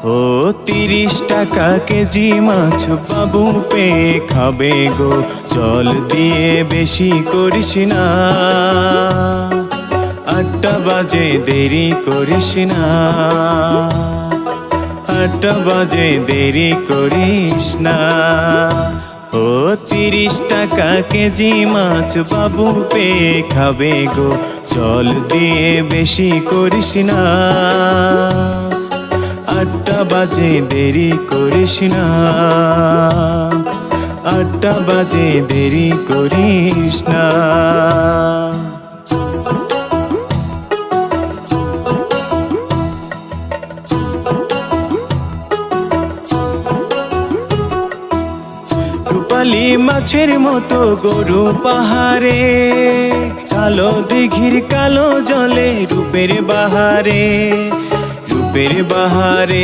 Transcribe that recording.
ও 30 টাকা কেজি মাছ বাবু পেয়ে খাবে গো, জল দিয়ে বেশি করিস না, 8টা বাজে দেরি করিস না, 8টা বাজে দেরি করিস না। ও 30 টাকা কেজি মাছ বাবু পেয়ে খাবে গো, জল দিয়ে বেশি করিস না, 8টা বাজে দেরি করিস না, 8টা বাজে দেরি করিস না। রূপালি মাছের মতো গরু পাহাড়ে, কালো দিঘির কালো জলে রূপের বাহারে, রূপের বাহারে।